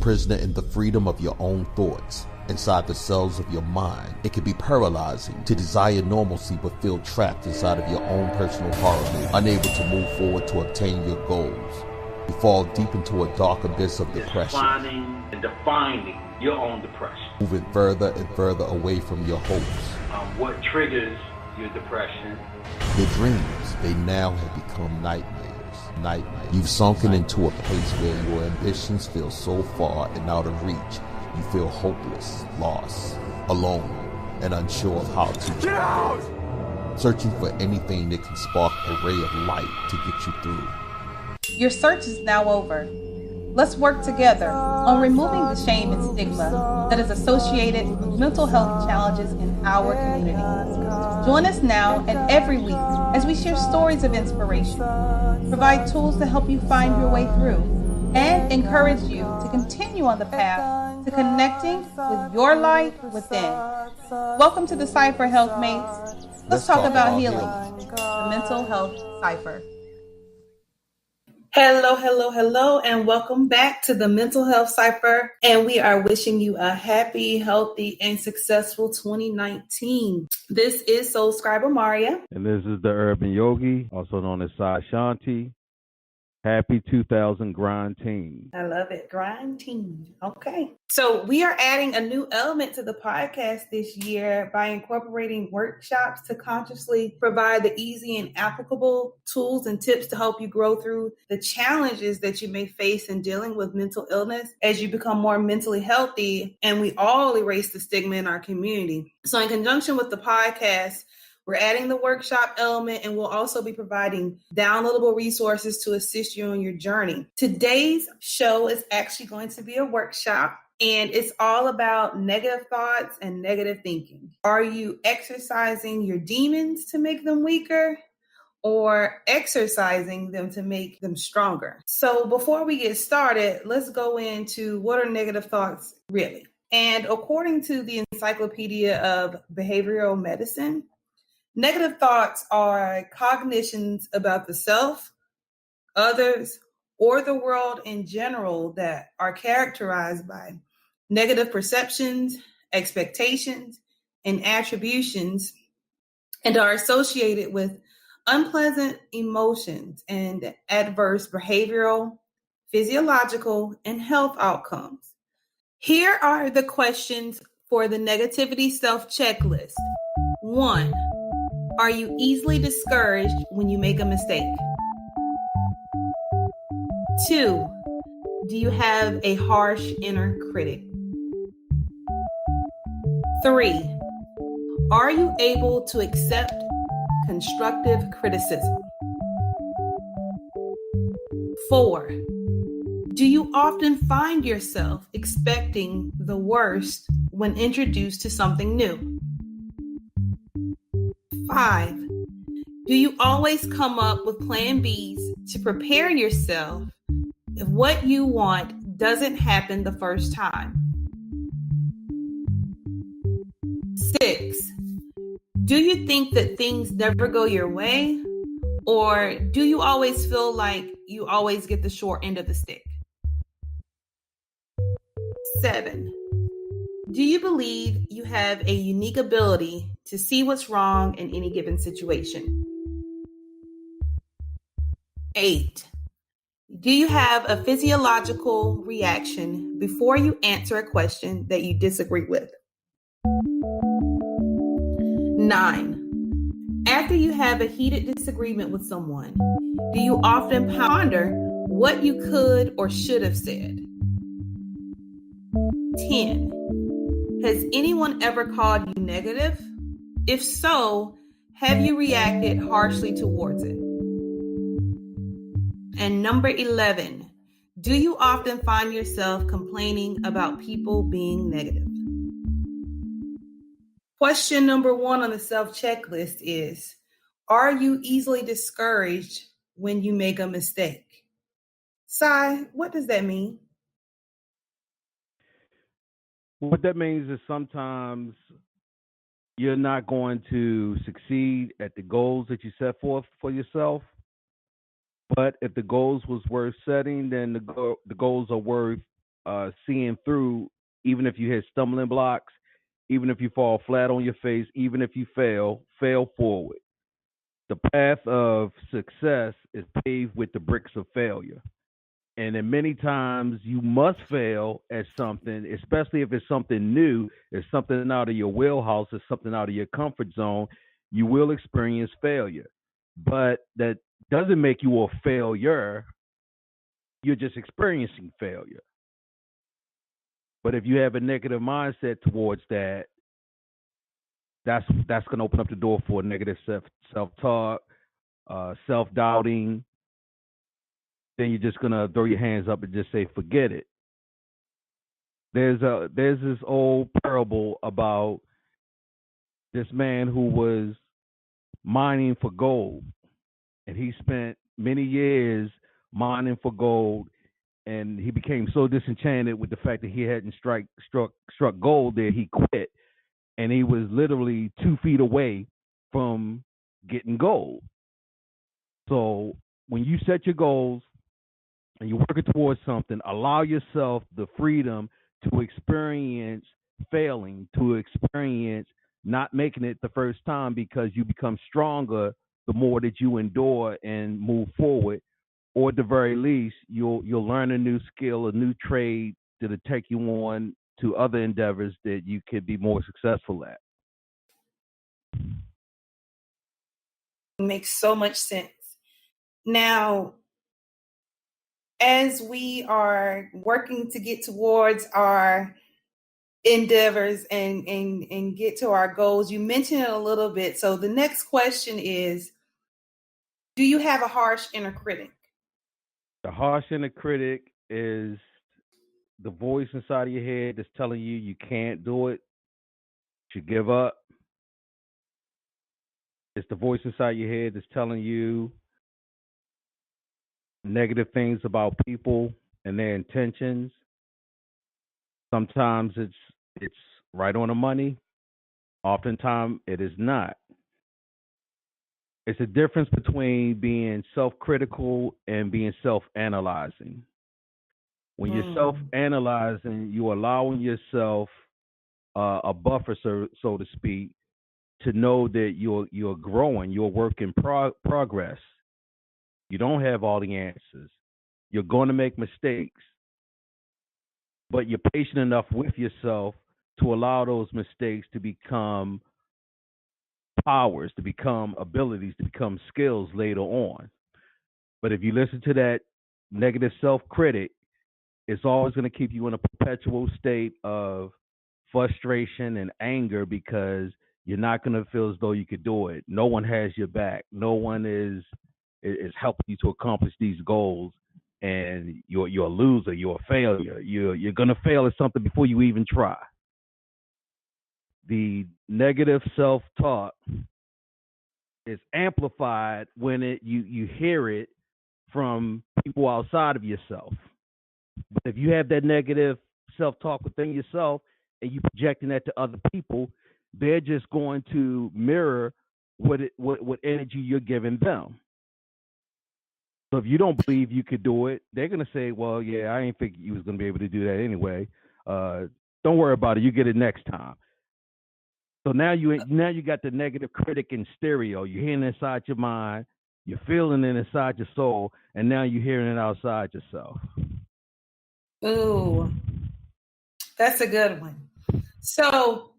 prisoner in the freedom of your own thoughts. Inside the cells of your mind, it can be paralyzing to desire normalcy but feel trapped inside of your own personal horror loop, unable to move forward to obtain your goals. You fall deep into a dark abyss of depression, finding and defining your own depression, moving further and further away from your hopes. What triggers your depression? Your dreams, they now have become nightmares. You've sunken into a place where your ambitions feel so far and out of reach. You feel hopeless, lost, alone, and unsure of how to get out. Searching for anything that can spark a ray of light to get you through. Your search is now over. Let's work together on removing the shame and stigma that is associated with mental health challenges in our community. Join us now and every week as we share stories of inspiration, provide tools to help you find your way through, and encourage you to continue on the path to connecting with your light within. Welcome to the Cypher Health Mates. Let's talk about healing. The Mental Health Cypher. Hello, and welcome back to the Mental Health Cypher. And we are wishing you a happy, healthy, and successful 2019. This is Soul Scribe Maria. And this is the Urban Yogi, also known as Sai Shanti. Happy 2000 Grind Team. I love it. Grind Team. Okay. So we are adding a new element to the podcast this year by incorporating workshops to consciously provide the easy and applicable tools and tips to help you grow through the challenges that you may face in dealing with mental illness as you become more mentally healthy and we all erase the stigma in our community. So in conjunction with the podcast, we're adding the workshop element, and we'll also be providing downloadable resources to assist you on your journey. Today's show is actually going to be a workshop, and it's all about negative thoughts and negative thinking. Are you exercising your demons to make them weaker, or exercising them to make them stronger? So before we get started, let's go into what are negative thoughts really? And according to the Encyclopedia of Behavioral Medicine, negative thoughts are cognitions about the self, others, or the world in general that are characterized by negative perceptions, expectations, and attributions, and are associated with unpleasant emotions and adverse behavioral, physiological, and health outcomes. Here are the questions for the negativity self-checklist. 1. Are you easily discouraged when you make a mistake? 2. Do you have a harsh inner critic? 3. Are you able to accept constructive criticism? 4. Do you often find yourself expecting the worst when introduced to something new? 5. Do you always come up with plan Bs to prepare yourself if what you want doesn't happen the first time? 6. Do you think that things never go your way? Or do you always feel like you always get the short end of the stick? 7. Do you believe you have a unique ability to see what's wrong in any given situation? 8. Do you have a physiological reaction before you answer a question that you disagree with? 9. After you have a heated disagreement with someone, do you often ponder what you could or should have said? 10. Has anyone ever called you negative? If so, have you reacted harshly towards it? And number 11, do you often find yourself complaining about people being negative? Question number 1 on the self-checklist is, are you easily discouraged when you make a mistake? Sai, what does that mean? What that means is sometimes you're not going to succeed at the goals that you set forth for yourself. But if the goals was worth setting, then the goals are worth seeing through, even if you hit stumbling blocks, even if you fall flat on your face, even if you fail forward. The path of success is paved with the bricks of failure. And then many times you must fail at something, especially if it's something new, it's something out of your wheelhouse, it's something out of your comfort zone. You will experience failure. But that doesn't make you a failure. You're just experiencing failure. But if you have a negative mindset towards that, that's going to open up the door for negative self-talk, self-doubting. Then you're just going to throw your hands up and just say, forget it. There's this old parable about this man who was mining for gold, and he spent many years mining for gold, and he became so disenchanted with the fact that he hadn't struck gold that he quit, and he was literally 2 feet away from getting gold. So when you set your goals and you're working towards something, allow yourself the freedom to experience failing, to experience not making it the first time, because you become stronger the more that you endure and move forward. Or at the very least, you'll learn a new skill, a new trade that'll take you on to other endeavors that you could be more successful at. Makes so much sense. Now, as we are working to get towards our endeavors and get to our goals, you mentioned it a little bit. So the next question is, do you have a harsh inner critic? The harsh inner critic is the voice inside of your head that's telling you you can't do it, you should give up. It's the voice inside your head that's telling you negative things about people and their intentions. Sometimes it's right on the money. Oftentimes it is not. It's a difference between being self-critical and being self-analyzing. When you're self-analyzing, you're allowing yourself a buffer, so to speak, to know that you're growing, you're a work in progress. You don't have all the answers. You're going to make mistakes, but you're patient enough with yourself to allow those mistakes to become powers, to become abilities, to become skills later on. But if you listen to that negative self-critic, it's always going to keep you in a perpetual state of frustration and anger, because you're not going to feel as though you could do it. No one has your back. No one is helping you to accomplish these goals, and you're a loser. You're a failure. You're going to fail at something before you even try. The negative self-talk is amplified when you hear it from people outside of yourself. But if you have that negative self-talk within yourself and you projecting that to other people, they're just going to mirror what energy you're giving them. So if you don't believe you could do it, they're going to say, well, yeah, I ain't think you was going to be able to do that anyway. Don't worry about it. You get it next time. So now you got the negative critic in stereo. You're hearing it inside your mind. You're feeling it inside your soul. And now you're hearing it outside yourself. Ooh, that's a good one. So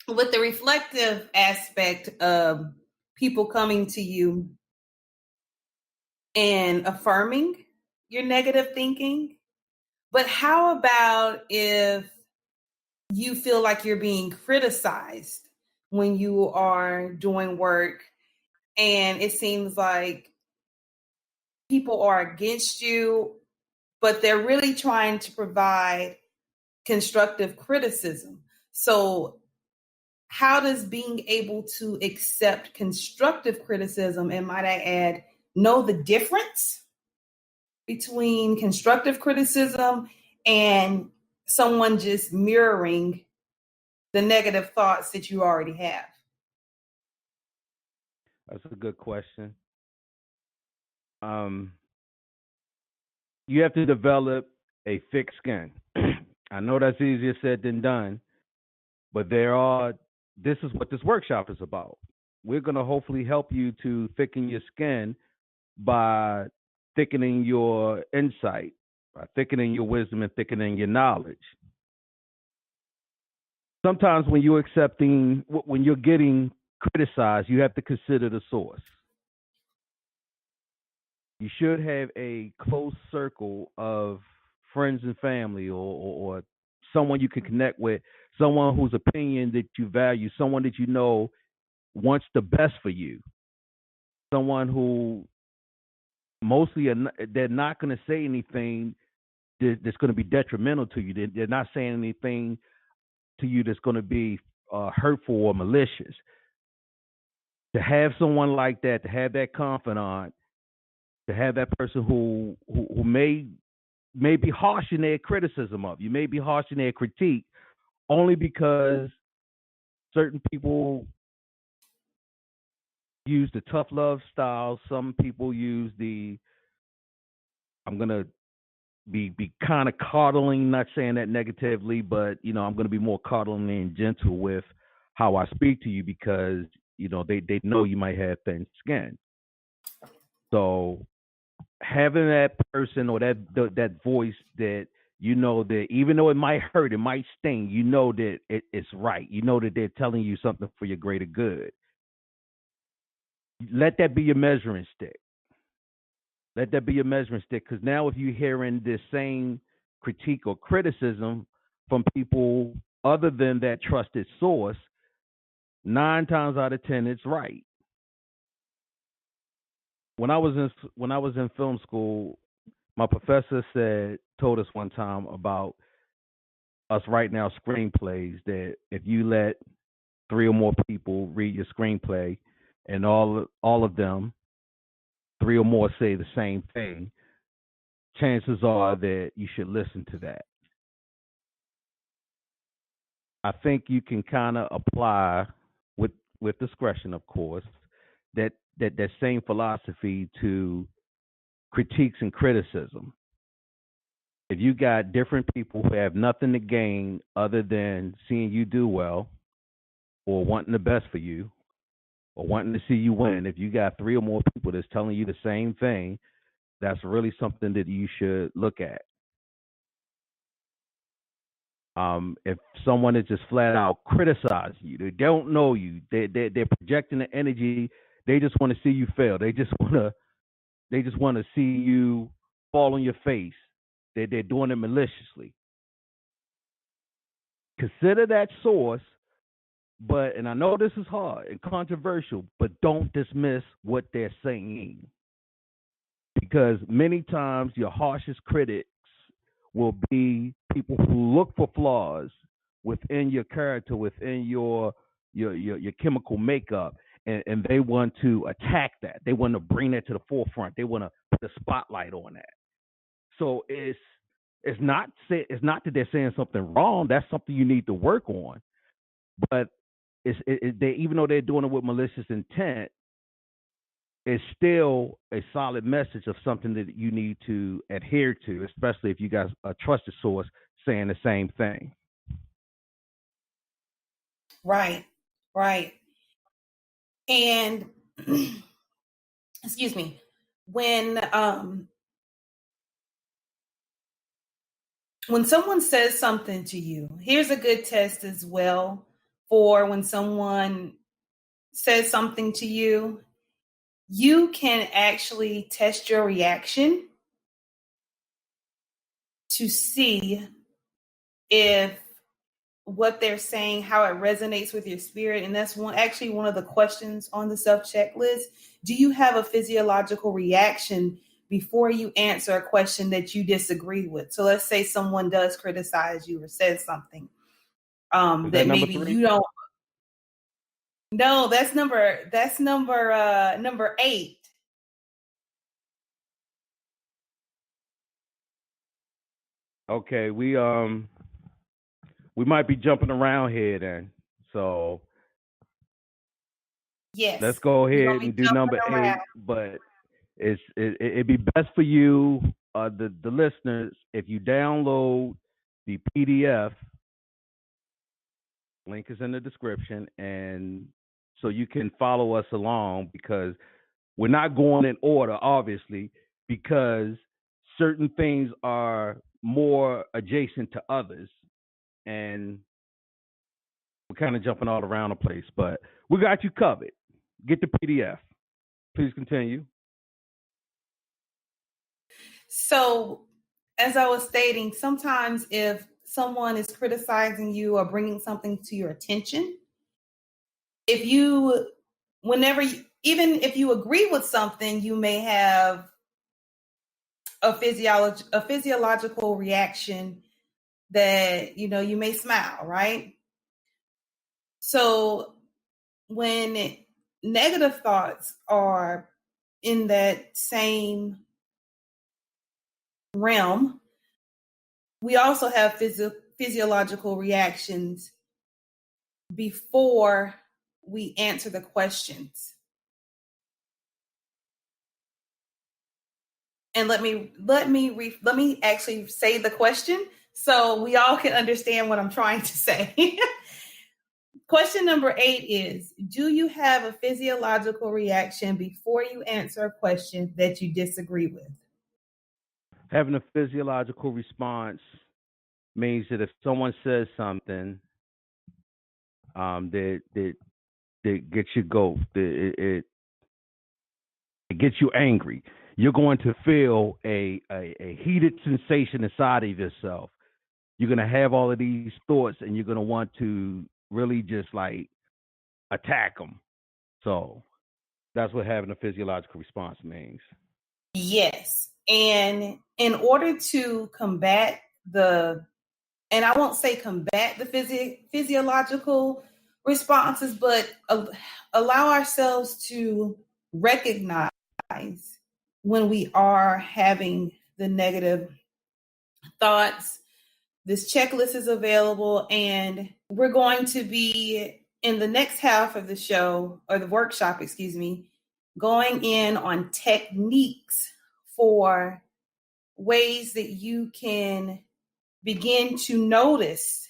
with the reflective aspect of people coming to you and affirming your negative thinking, but how about if you feel like you're being criticized when you are doing work and it seems like people are against you, but they're really trying to provide constructive criticism? So how does being able to accept constructive criticism, and might I add, know the difference between constructive criticism and someone just mirroring the negative thoughts that you already have? That's a good question. You have to develop a thick skin. I know that's easier said than done, but this is what this workshop is about. We're going to hopefully help you to thicken your skin by thickening your insight, by thickening your wisdom and thickening your knowledge. Sometimes when you're getting criticized, you have to consider the source. You should have a close circle of friends and family, or someone you can connect with, someone whose opinion that you value, someone that you know wants the best for you, someone who mostly they're not going to say anything that's going to be detrimental to you. They're not saying anything to you that's going to be hurtful or malicious. To have someone like that, to have that confidant, to have that person who may be harsh in their criticism of you, may be harsh in their critique, only because certain people use the tough love style. Some people use I'm going to be kind of coddling, not saying that negatively, but, I'm going to be more coddling and gentle with how I speak to you because, they know you might have thin skin. So having that person or that voice that, that even though it might hurt, it might sting, that it's right. That they're telling you something for your greater good. Let that be your measuring stick. Let that be your measuring stick, because now if you're hearing this same critique or criticism from people other than that trusted source, 9 times out of 10, it's right. When I was in film school, my professor told us one time about us writing our screenplays, that if you let 3 or more people read your screenplay and all of them, 3 or more, say the same thing, chances are that you should listen to that. I think you can kind of apply with discretion, of course, that same philosophy to critiques and criticism. If you got different people who have nothing to gain other than seeing you do well or wanting the best for you or wanting to see you win, if you got 3 or more people that's telling you the same thing, that's really something that you should look at. If someone is just flat out criticizing you, they don't know you, they're projecting the energy, they just want to see you fail. They just want to see you fall on your face. They're doing it maliciously. Consider that source, and I know this is hard and controversial, but don't dismiss what they're saying. Because many times your harshest critics will be people who look for flaws within your character, within your chemical makeup, and they want to attack that. They want to bring that to the forefront. They want to put a spotlight on that. So it's not that they're saying something wrong. That's something you need to work on. But they, even though they're doing it with malicious intent, it's still a solid message of something that you need to adhere to, especially if you got a trusted source saying the same thing. Right. And excuse me, when someone says something to you, here's a good test as well for when someone says something to you. You can actually test your reaction to see if what they're saying, how it resonates with your spirit. And that's one of the questions on the self-checklist. Do you have a physiological reaction before you answer a question that you disagree with? So let's say someone does criticize you or says something that maybe 3? You don't. No, that's number 8. Okay, we might be jumping around here then. So yes, let's go ahead and do number 8. But it'd be best for you the listeners, if you download the PDF, link is in the description, and so you can follow us along, because we're not going in order, obviously, because certain things are more adjacent to others, and we're kind of jumping all around the place, but we got you covered. Get the PDF. Please continue. So, as I was stating, sometimes if someone is criticizing you or bringing something to your attention, even if you agree with something, you may have a physiological reaction that, you may smile, right? So when negative thoughts are in that same realm, we also have physiological reactions before we answer the questions. And let me actually say the question so we all can understand what I'm trying to say. Question number 8 is, do you have a physiological reaction before you answer a question that you disagree with? Having a physiological response means that if someone says something that gets you go, it gets you angry, you're going to feel a heated sensation inside of yourself. You're going to have all of these thoughts, and you're going to want to really just like attack them. So that's what having a physiological response means. Yes. And in order to combat and I won't say combat the physiological responses, but allow ourselves to recognize when we are having the negative thoughts. This checklist is available, and we're going to be in the next half of the show, or the workshop, going in on techniques for ways that you can begin to notice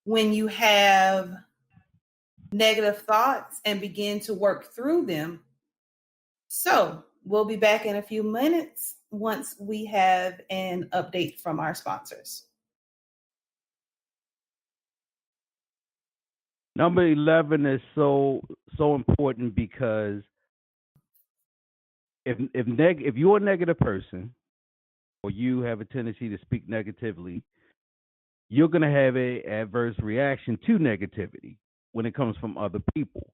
when you have negative thoughts and begin to work through them. So we'll be back in a few minutes once we have an update from our sponsors. Number 11 is so important, because if you're a negative person, or you have a tendency to speak negatively, you're going to have an adverse reaction to negativity when it comes from other people,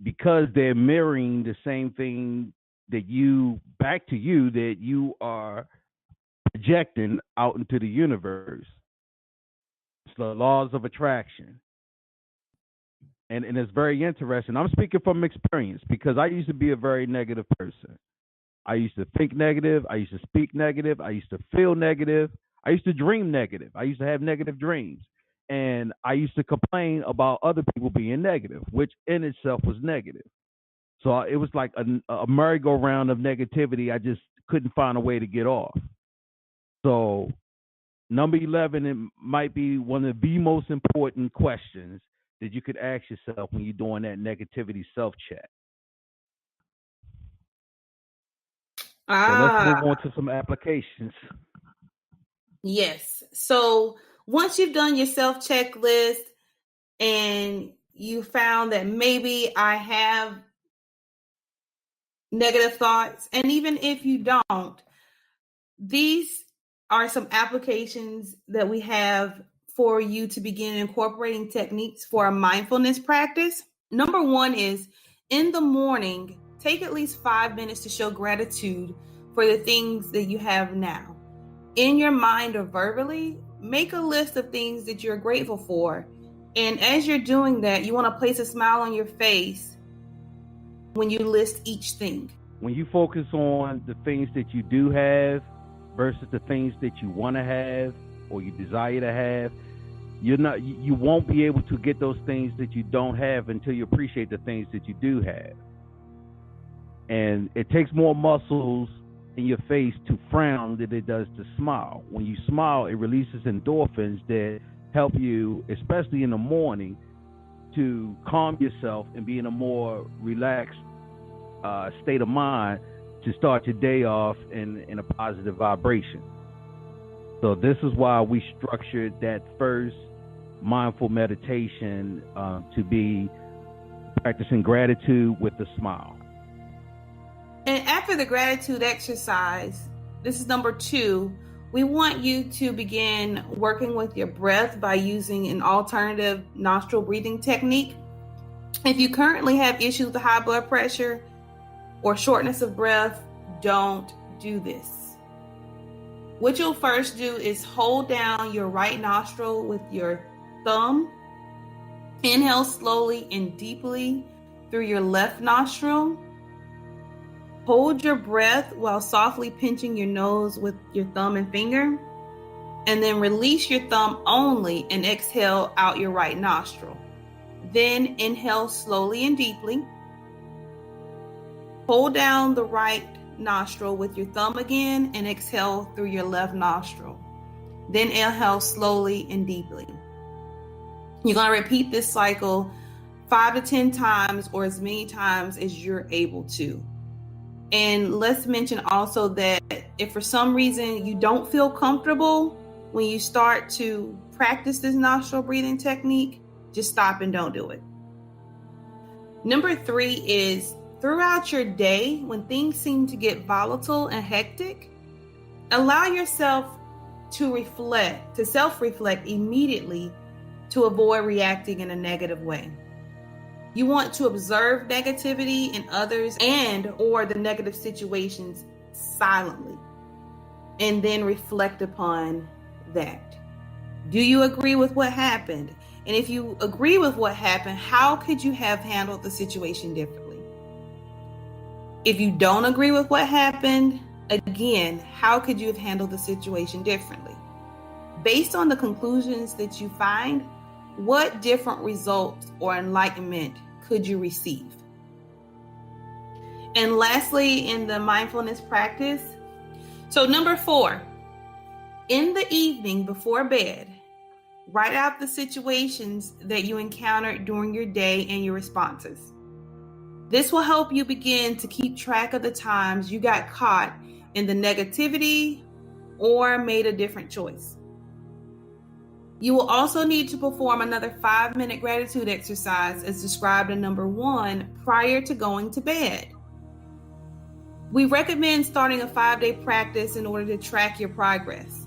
because they're mirroring the same thing that you are projecting out into the universe. It's the laws of attraction. And it's very interesting. I'm speaking from experience, because I used to be a very negative person. I used to think negative. I used to speak negative. I used to feel negative. I used to dream negative. I used to have negative dreams. And I used to complain about other people being negative, which in itself was negative. So it was like a merry-go-round of negativity. I just couldn't find a way to get off. So number 11, it might be one of the most important questions that you could ask yourself when you're doing that negativity self-check. So let's move on to some applications. Yes. So once you've done your self-checklist and you found that maybe I have negative thoughts, and even if you don't, these are some applications that we have for you to begin incorporating techniques for a mindfulness practice. Number 1 is, in the morning, take at least 5 minutes to show gratitude for the things that you have now. In your mind or verbally, make a list of things that you're grateful for. And as you're doing that, you want to place a smile on your face when you list each thing. When you focus on the things that you do have versus the things that you want to have or you desire to have, you won't be able to get those things that you don't have until you appreciate the things that you do have. And it takes more muscles in your face to frown than it does to smile. When you smile, it releases endorphins that help you, especially in the morning, to calm yourself and be in a more relaxed state of mind to start your day off in a positive vibration. So this is why we structured that first mindful meditation to be practicing gratitude with a smile. And after the gratitude exercise, this is number 2, we want you to begin working with your breath by using an alternative nostril breathing technique. If you currently have issues with high blood pressure or shortness of breath, don't do this. What you'll first do is hold down your right nostril with your thumb. Inhale slowly and deeply through your left nostril. Hold your breath while softly pinching your nose with your thumb and finger, and then release your thumb only and exhale out your right nostril. Then inhale slowly and deeply. Hold down the right nostril with your thumb again and exhale through your left nostril. Then inhale slowly and deeply. You're going to repeat this cycle 5 to 10 times or as many times as you're able to. And let's mention also that if for some reason you don't feel comfortable when you start to practice this nostril breathing technique, just stop and don't do it. Number 3 is throughout your day, when things seem to get volatile and hectic, allow yourself to self-reflect immediately to avoid reacting in a negative way. You want to observe negativity in others or the negative situations silently, and then reflect upon that. Do you agree with what happened? And if you agree with what happened, how could you have handled the situation differently? If you don't agree with what happened, again, how could you have handled the situation differently? Based on the conclusions that you find, what different results or enlightenment could you receive? And lastly, in the mindfulness practice, so number 4, in the evening before bed, write out the situations that you encountered during your day and your responses. This will help you begin to keep track of the times you got caught in the negativity or made a different choice. You will also need to perform another 5-minute gratitude exercise as described in number 1 prior to going to bed. We recommend starting a 5-day practice in order to track your progress.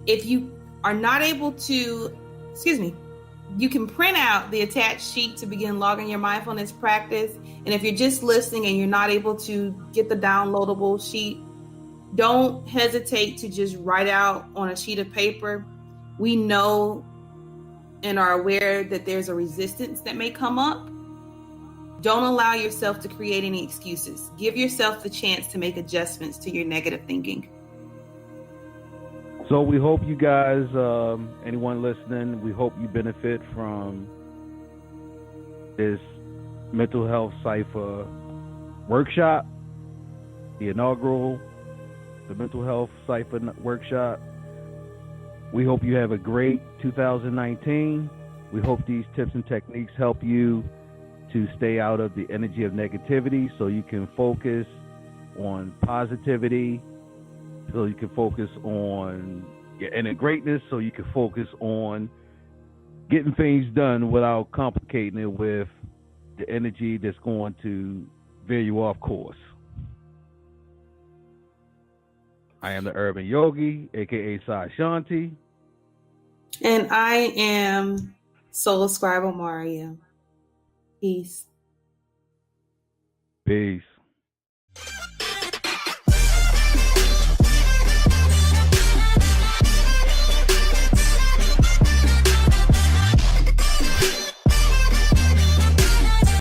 If you are not able to, you can print out the attached sheet to begin logging your mindfulness practice. And if you're just listening and you're not able to get the downloadable sheet, don't hesitate to just write out on a sheet of paper. We know and are aware that there's a resistance that may come up. Don't allow yourself to create any excuses. Give yourself the chance to make adjustments to your negative thinking. So we hope you guys, anyone listening, we hope you benefit from this Mental Health Cypher workshop, the inaugural, the Mental Health Cypher workshop. We hope you have a great 2019. We hope these tips and techniques help you to stay out of the energy of negativity so you can focus on positivity, so you can focus on your inner greatness, so you can focus on getting things done without complicating it with the energy that's going to veer you off course. I am the Urban Yogi, aka Sai Shanti. And I am Soul Scribe Maria. Peace. Peace.